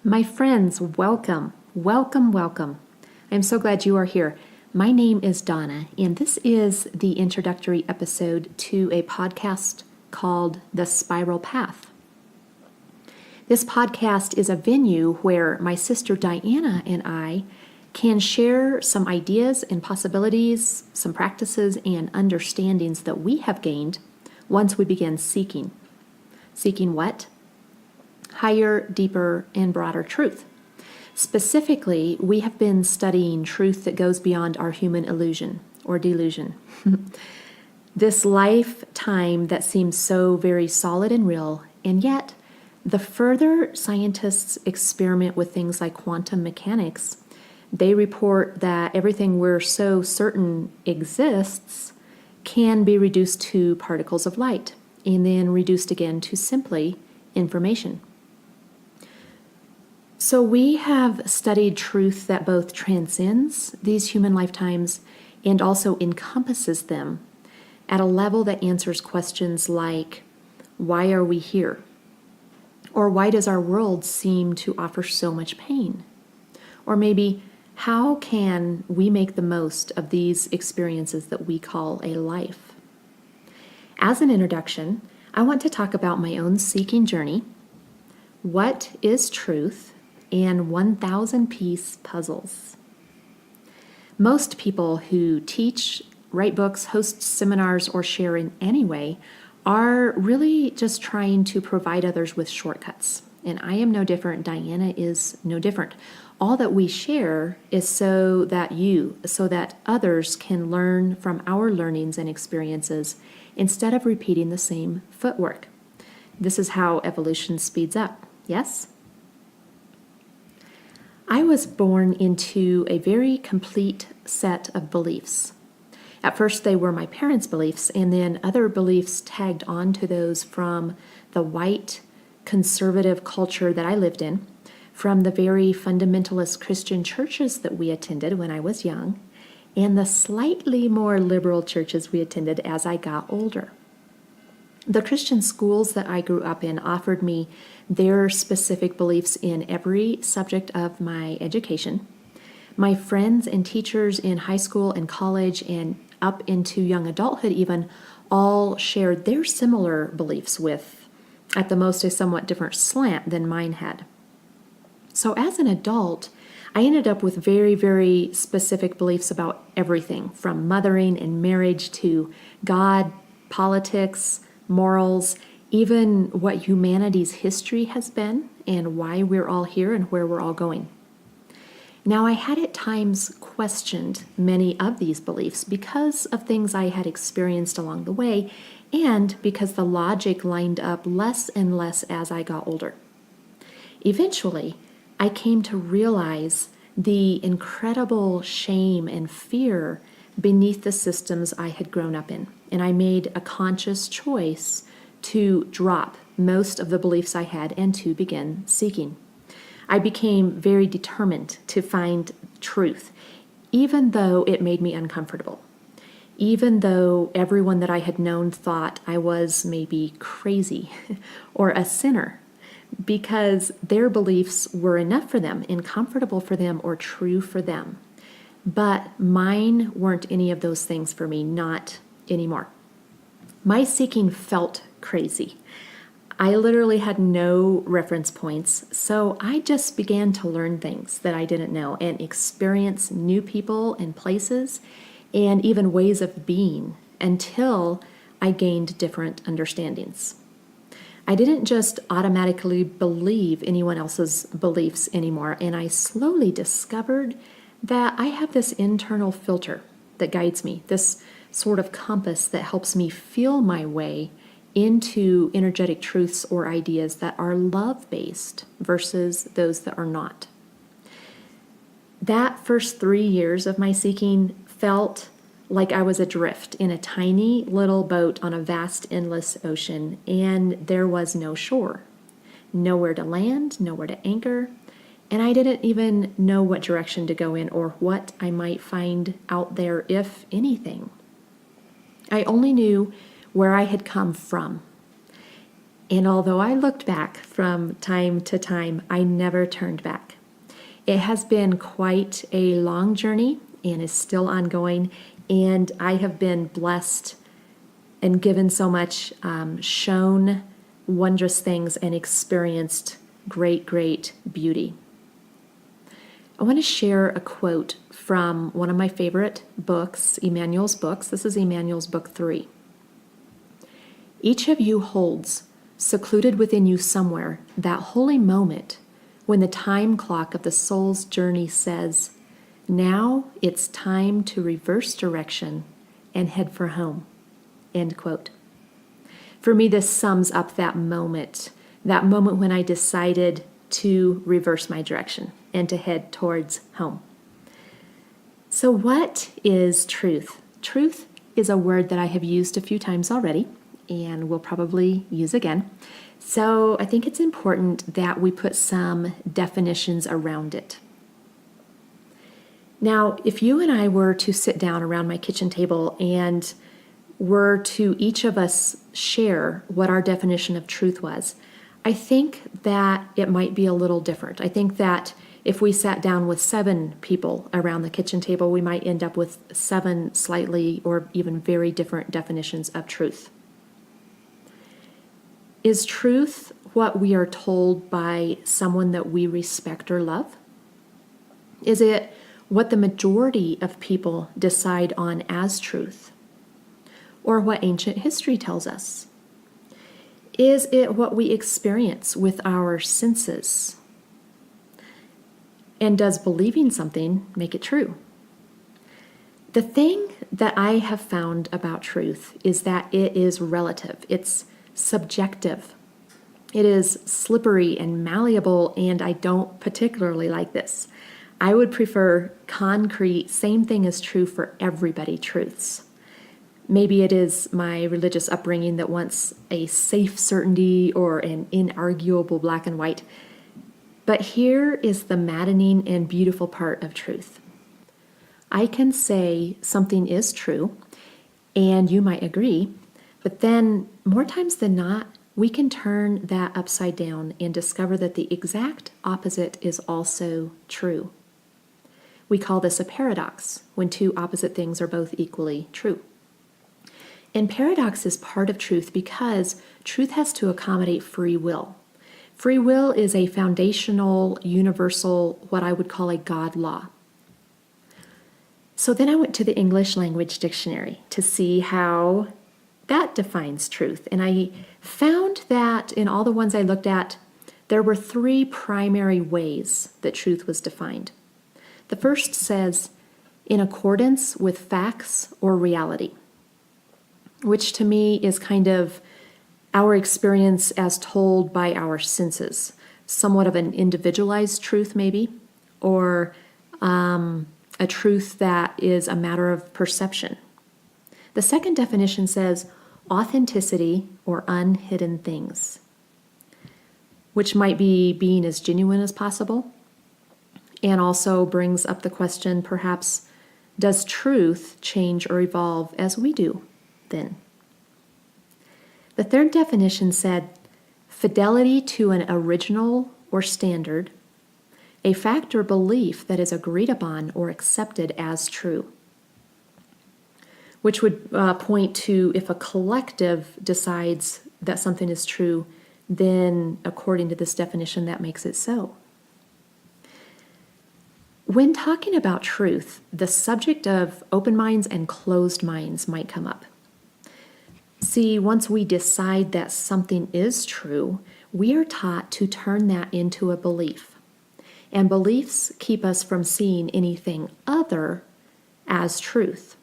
My friends, welcome, welcome, welcome. I'm so glad you are here. My name is Donna, and this is the introductory episode to a podcast called The Spiral Path. This podcast is a venue where my sister Diana and I can share some ideas and possibilities, some practices and understandings that we have gained once we begin seeking. Seeking what? Higher, deeper, and broader truth. Specifically, we have been studying truth that goes beyond our human illusion or delusion. This lifetime that seems so very solid and real, and yet the further scientists experiment with things like quantum mechanics, they report that everything we're so certain exists can be reduced to particles of light and then reduced again to simply information. So we have studied truth that both transcends these human lifetimes and also encompasses them at a level that answers questions like, why are we here? Or why does our world seem to offer so much pain? Or maybe, how can we make the most of these experiences that we call a life? As an introduction, I want to talk about my own seeking journey, what is truth, and 1,000-piece puzzles. Most people who teach, write books, host seminars, or share in any way are really just trying to provide others with shortcuts. And I am no different. Diana is no different. All that we share is so that others can learn from our learnings and experiences instead of repeating the same footwork. This is how evolution speeds up, yes? I was born into a very complete set of beliefs. At first, they were my parents' beliefs, and then other beliefs tagged on to those from the white conservative culture that I lived in, from the very fundamentalist Christian churches that we attended when I was young, and the slightly more liberal churches we attended as I got older. The Christian schools that I grew up in offered me their specific beliefs in every subject of my education. My friends and teachers in high school and college and up into young adulthood even all shared their similar beliefs with, at the most, a somewhat different slant than mine had. So as an adult, I ended up with very, very specific beliefs about everything, from mothering and marriage to God, politics, morals, even what humanity's history has been and why we're all here and where we're all going. Now, I had at times questioned many of these beliefs because of things I had experienced along the way and because the logic lined up less and less as I got older. Eventually, I came to realize the incredible shame and fear beneath the systems I had grown up in, and I made a conscious choice to drop most of the beliefs I had and to begin seeking. I became very determined to find truth, even though it made me uncomfortable, even though everyone that I had known thought I was maybe crazy or a sinner, because their beliefs were enough for them and comfortable for them or true for them. But mine weren't any of those things for me, not anymore. My seeking felt crazy. I literally had no reference points, so I just began to learn things that I didn't know and experience new people and places and even ways of being until I gained different understandings. I didn't just automatically believe anyone else's beliefs anymore, and I slowly discovered that I have this internal filter that guides me, this sort of compass that helps me feel my way into energetic truths or ideas that are love-based versus those that are not. That first 3 years of my seeking felt like I was adrift in a tiny little boat on a vast, endless ocean, and there was no shore, nowhere to land, nowhere to anchor, and I didn't even know what direction to go in or what I might find out there, if anything. I only knew where I had come from. And although I looked back from time to time, I never turned back. It has been quite a long journey and is still ongoing, and I have been blessed and given so much, shown wondrous things, and experienced great, great beauty. I want to share a quote from one of my favorite books, Emmanuel's books. This is Emmanuel's book 3. Each of you holds, secluded within you somewhere, that holy moment when the time clock of the soul's journey says, now it's time to reverse direction and head for home. End quote. For me, this sums up that moment when I decided to reverse my direction and to head towards home. So what is truth? Truth is a word that I have used a few times already and will probably use again. So I think it's important that we put some definitions around it. Now, if you and I were to sit down around my kitchen table and were to each of us share what our definition of truth was, I think that it might be a little different. I think that if we sat down with 7 people around the kitchen table, we might end up with 7 slightly or even very different definitions of truth. Is truth what we are told by someone that we respect or love? Is it what the majority of people decide on as truth? Or what ancient history tells us? Is it what we experience with our senses? And does believing something make it true? The thing that I have found about truth is that it is relative. It's subjective. It is slippery and malleable, and I don't particularly like this. I would prefer concrete, same thing is true for everybody truths. Maybe it is my religious upbringing that wants a safe certainty or an inarguable black and white. But here is the maddening and beautiful part of truth. I can say something is true, and you might agree, but then more times than not, we can turn that upside down and discover that the exact opposite is also true. We call this a paradox, when 2 opposite things are both equally true. And paradox is part of truth because truth has to accommodate free will. Free will is a foundational, universal, what I would call a God law. So then I went to the English Language Dictionary to see how that defines truth. And I found that in all the ones I looked at, there were 3 primary ways that truth was defined. The first says, in accordance with facts or reality, which to me is kind of our experience as told by our senses, somewhat of an individualized truth maybe, or a truth that is a matter of perception. The second definition says authenticity or unhidden things, which might be being as genuine as possible, and also brings up the question, perhaps, does truth change or evolve as we do then? The third definition said fidelity to an original or standard, a fact or belief that is agreed upon or accepted as true, which would point to if a collective decides that something is true, then according to this definition, that makes it so. When talking about truth, the subject of open minds and closed minds might come up. See, once we decide that something is true, we are taught to turn that into a belief. And beliefs keep us from seeing anything other as truth.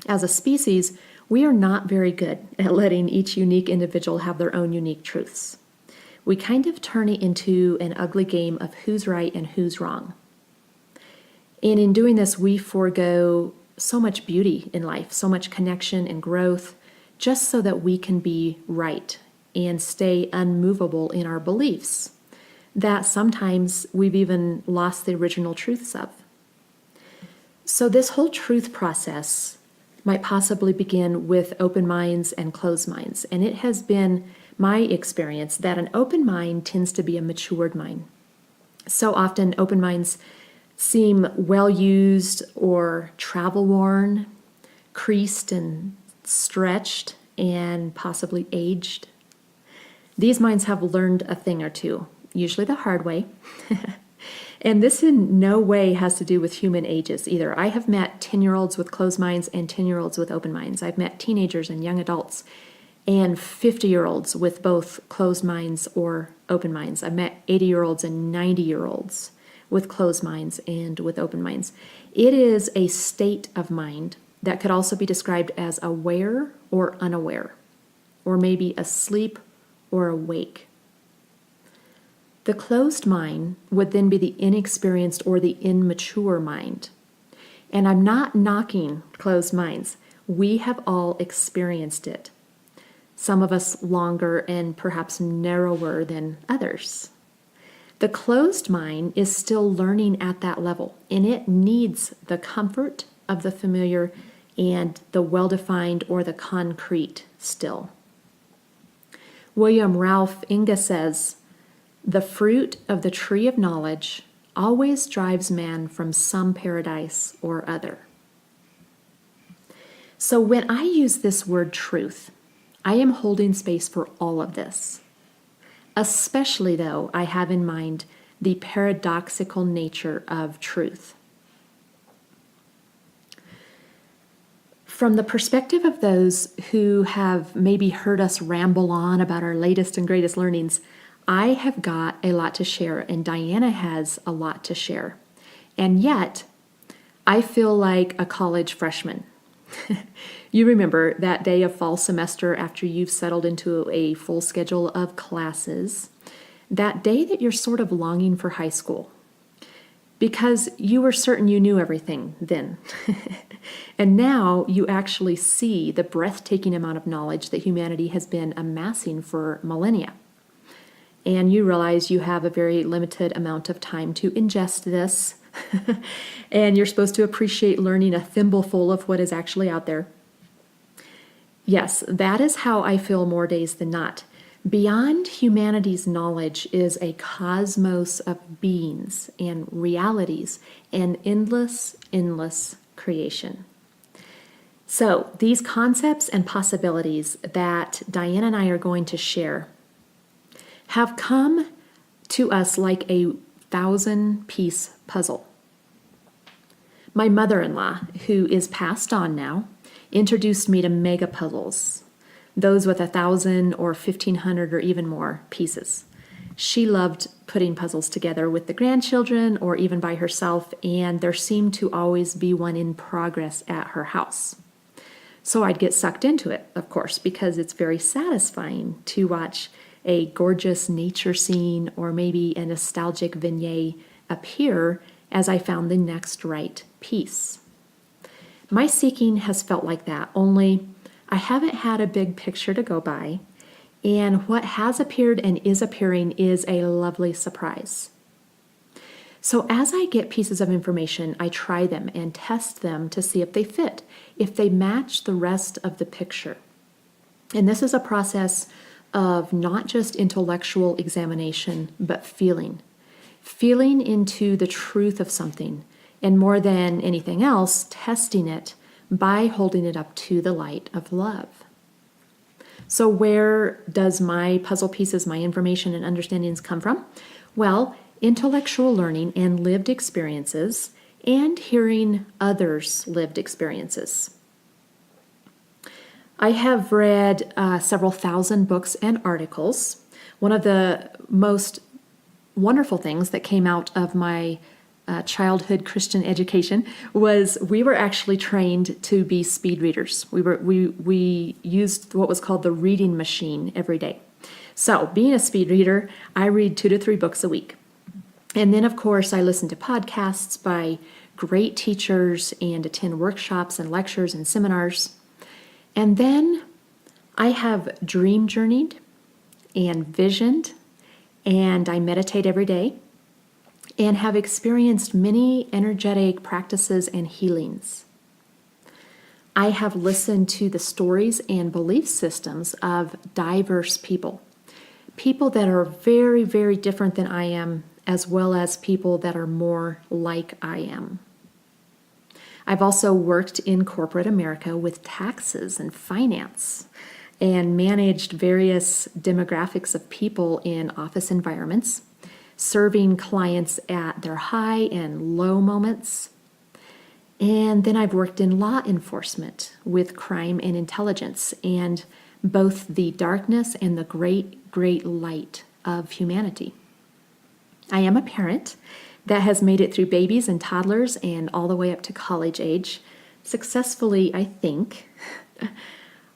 As a species, we are not very good at letting each unique individual have their own unique truths. We kind of turn it into an ugly game of who's right and who's wrong. And in doing this, we forego so much beauty in life, so much connection and growth, just so that we can be right and stay unmovable in our beliefs that sometimes we've even lost the original truths of. So this whole truth process might possibly begin with open minds and closed minds, and it has been my experience, that an open mind tends to be a matured mind. So often, open minds seem well used or travel worn, creased and stretched, and possibly aged. These minds have learned a thing or two, usually the hard way. And this in no way has to do with human ages either. I have met 10-year-olds with closed minds and 10-year-olds with open minds. I've met teenagers and young adults and 50-year-olds with both closed minds or open minds. I've met 80-year-olds and 90-year-olds with closed minds and with open minds. It is a state of mind that could also be described as aware or unaware, or maybe asleep or awake. The closed mind would then be the inexperienced or the immature mind. And I'm not knocking closed minds. We have all experienced it. Some of us longer and perhaps narrower than others. The closed mind is still learning at that level, and it needs the comfort of the familiar and the well-defined or the concrete still. William Ralph Inge says, "The fruit of the tree of knowledge always drives man from some paradise or other." So when I use this word truth, I am holding space for all of this. Especially though I have in mind the paradoxical nature of truth. From the perspective of those who have maybe heard us ramble on about our latest and greatest learnings, I have got a lot to share, and Diana has a lot to share. And yet, I feel like a college freshman. You remember that day of fall semester after you've settled into a full schedule of classes, that day that you're sort of longing for high school, because you were certain you knew everything then. And now you actually see the breathtaking amount of knowledge that humanity has been amassing for millennia. And you realize you have a very limited amount of time to ingest this. And you're supposed to appreciate learning a thimbleful of what is actually out there. Yes, that is how I feel more days than not. Beyond humanity's knowledge is a cosmos of beings and realities and endless, endless creation. So these concepts and possibilities that Diane and I are going to share have come to us like a 1,000-piece puzzle. My mother-in-law, who is passed on now, introduced me to mega puzzles, those with 1,000 or 1,500 or even more pieces. She loved putting puzzles together with the grandchildren or even by herself, and there seemed to always be one in progress at her house. So I'd get sucked into it, of course, because it's very satisfying to watch a gorgeous nature scene or maybe a nostalgic vignette appear as I found the next right piece. My seeking has felt like that, only I haven't had a big picture to go by, and what has appeared and is appearing is a lovely surprise. So as I get pieces of information, I try them and test them to see if they fit, if they match the rest of the picture. And this is a process of not just intellectual examination, but feeling into the truth of something, and more than anything else, testing it by holding it up to the light of love. So where does my puzzle pieces, my information and understandings come from? Well, intellectual learning and lived experiences, and hearing others' lived experiences. I have read several thousand books and articles. One of the most wonderful things that came out of my childhood Christian education was we were actually trained to be speed readers. We used what was called the reading machine every day. So being a speed reader, I read 2 to 3 books a week. And then, of course, I listen to podcasts by great teachers and attend workshops and lectures and seminars. And then I have dream journeyed and visioned, and I meditate every day and have experienced many energetic practices and healings. I have listened to the stories and belief systems of diverse people people that are very, very different than I am, as well as people that are more like I am. I've also worked in corporate America with taxes and finance and managed various demographics of people in office environments, serving clients at their high and low moments. And then I've worked in law enforcement with crime and intelligence and both the darkness and the great, great light of humanity. I am a parent that has made it through babies and toddlers and all the way up to college age, successfully, I think.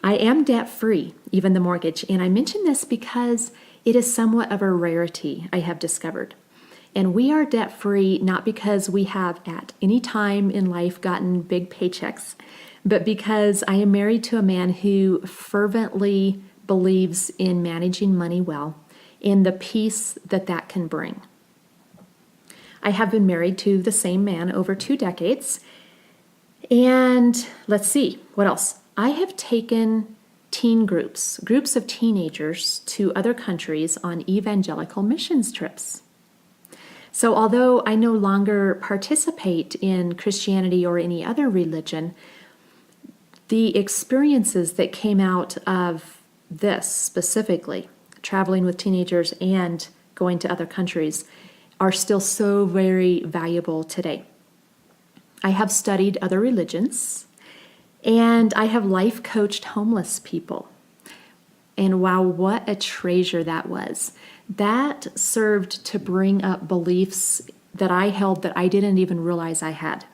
I am debt-free, even the mortgage, and I mention this because it is somewhat of a rarity, I have discovered. And we are debt-free not because we have at any time in life gotten big paychecks, but because I am married to a man who fervently believes in managing money well, in the peace that that can bring. I have been married to the same man over 2 decades, and let's see, what else? I have taken teen groups of teenagers to other countries on evangelical missions trips. So although I no longer participate in Christianity or any other religion, the experiences that came out of this specifically, traveling with teenagers and going to other countries, are still so very valuable today. I have studied other religions, and I have life coached homeless people. And wow, what a treasure that was. That served to bring up beliefs that I held that I didn't even realize I had.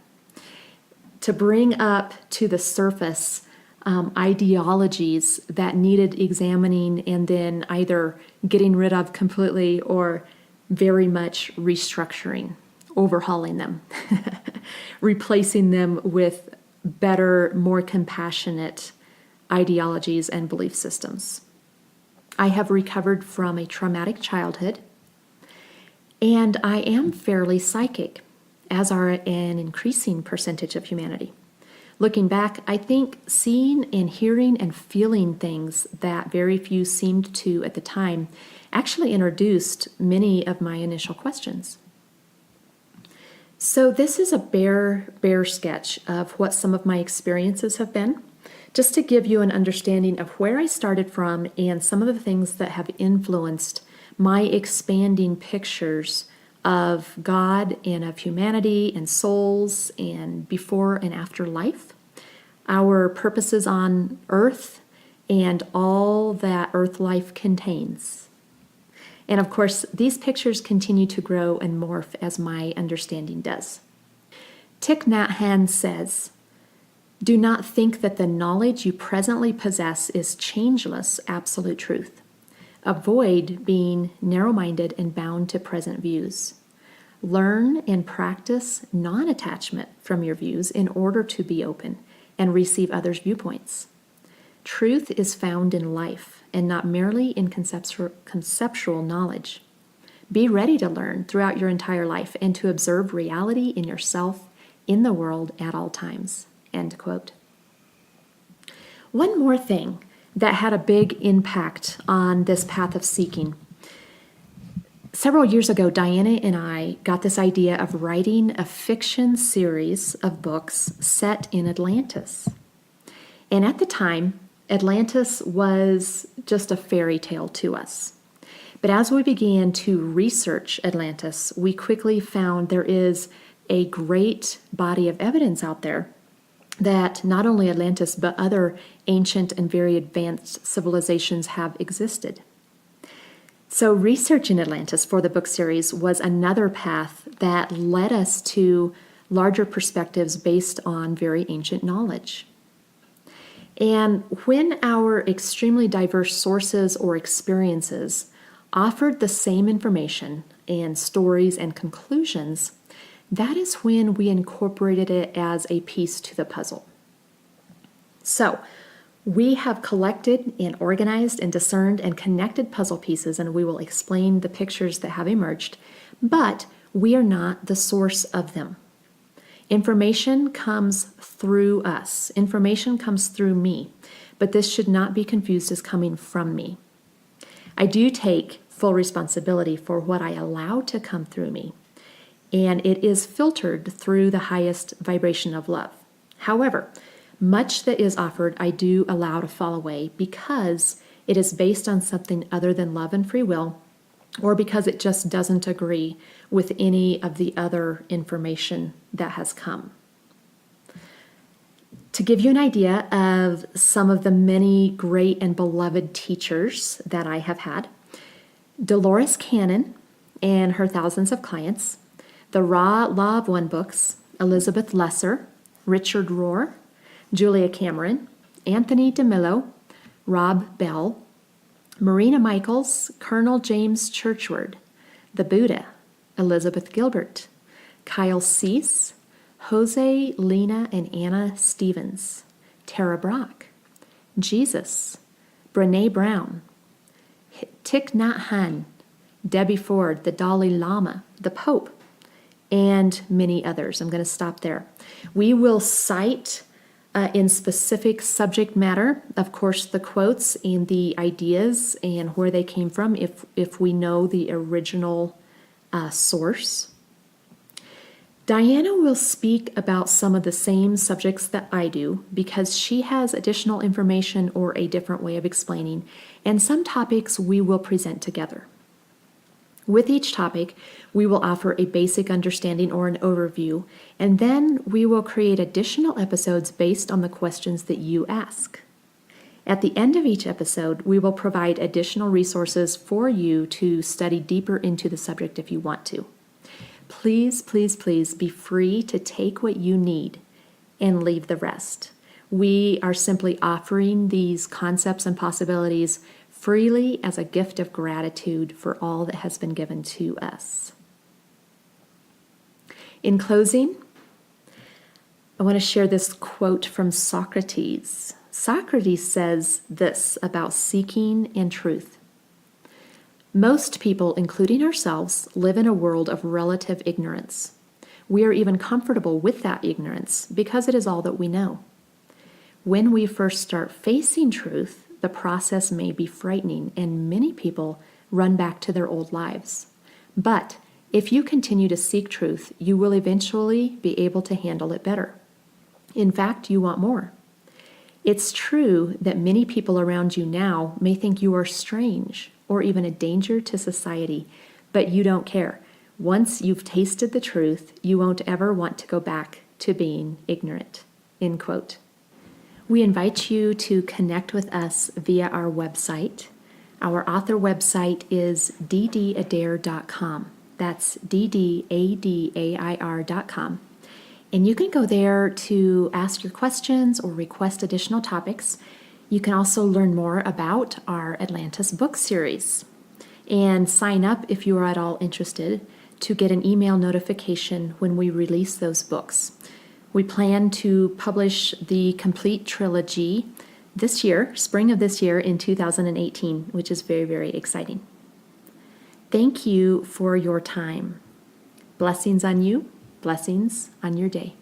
To bring up to the surface ideologies that needed examining and then either getting rid of completely or very much restructuring, overhauling them, replacing them with better, more compassionate ideologies and belief systems. I have recovered from a traumatic childhood, and I am fairly psychic, as are an increasing percentage of humanity. Looking back, I think seeing and hearing and feeling things that very few seemed to at the time actually introduced many of my initial questions. So this is a bare sketch of what some of my experiences have been, just to give you an understanding of where I started from and some of the things that have influenced my expanding pictures of God and of humanity and souls and before and after life, our purposes on earth, and all that earth life contains. And of course, these pictures continue to grow and morph as my understanding does. Thich Nhat Hanh says, "Do not think that the knowledge you presently possess is changeless, absolute truth. Avoid being narrow-minded and bound to present views. Learn and practice non-attachment from your views in order to be open and receive others' viewpoints. Truth is found in life and not merely in conceptual knowledge. Be ready to learn throughout your entire life and to observe reality in yourself, in the world at all times." End quote. One more thing that had a big impact on this path of seeking. Several years ago, Diana and I got this idea of writing a fiction series of books set in Atlantis. And at the time, Atlantis was just a fairy tale to us. But as we began to research Atlantis, we quickly found there is a great body of evidence out there that not only Atlantis, but other ancient and very advanced civilizations have existed. So researching Atlantis for the book series was another path that led us to larger perspectives based on very ancient knowledge. And when our extremely diverse sources or experiences offered the same information and stories and conclusions, that is when we incorporated it as a piece to the puzzle. So, we have collected and organized and discerned and connected puzzle pieces, and we will explain the pictures that have emerged, but we are not the source of them. Information comes through us. Information comes through me, but this should not be confused as coming from me. I do take full responsibility for what I allow to come through me, and it is filtered through the highest vibration of love. However, much that is offered I do allow to fall away because it is based on something other than love and free will, or because it just doesn't agree with any of the other information that has come. To give you an idea of some of the many great and beloved teachers that I have had, Dolores Cannon and her thousands of clients, the Raw Law of One books, Elizabeth Lesser, Richard Rohr, Julia Cameron, Anthony DeMillo, Rob Bell, Marina Michaels, Colonel James Churchward, the Buddha, Elizabeth Gilbert, Kyle Cease, Jose, Lena, and Anna Stevens, Tara Brock, Jesus, Brene Brown, Thich Nhat Hanh, Debbie Ford, the Dalai Lama, the Pope, and many others. I'm going to stop there. We will cite in specific subject matter, of course, the quotes and the ideas and where they came from if we know the original source. Diana will speak about some of the same subjects that I do because she has additional information or a different way of explaining, and some topics we will present together. With each topic, we will offer a basic understanding or an overview, and then we will create additional episodes based on the questions that you ask. At the end of each episode, we will provide additional resources for you to study deeper into the subject if you want to. Please, please, please be free to take what you need and leave the rest. We are simply offering these concepts and possibilities freely as a gift of gratitude for all that has been given to us. In closing, I want to share this quote from Socrates. Socrates says this about seeking and truth. Most people, including ourselves, live in a world of relative ignorance. We are even comfortable with that ignorance because it is all that we know. When we first start facing truth, the process may be frightening, and many people run back to their old lives. But if you continue to seek truth, you will eventually be able to handle it better. In fact, you want more. It's true that many people around you now may think you are strange or even a danger to society, but you don't care. Once you've tasted the truth, you won't ever want to go back to being ignorant. End quote. We invite you to connect with us via our website. Our author website is ddadair.com. That's ddadair.com. And you can go there to ask your questions or request additional topics. You can also learn more about our Atlantis book series and sign up if you are at all interested to get an email notification when we release those books. We plan to publish the complete trilogy this year, spring of this year in 2018, which is very, very exciting. Thank you for your time. Blessings on you, blessings on your day.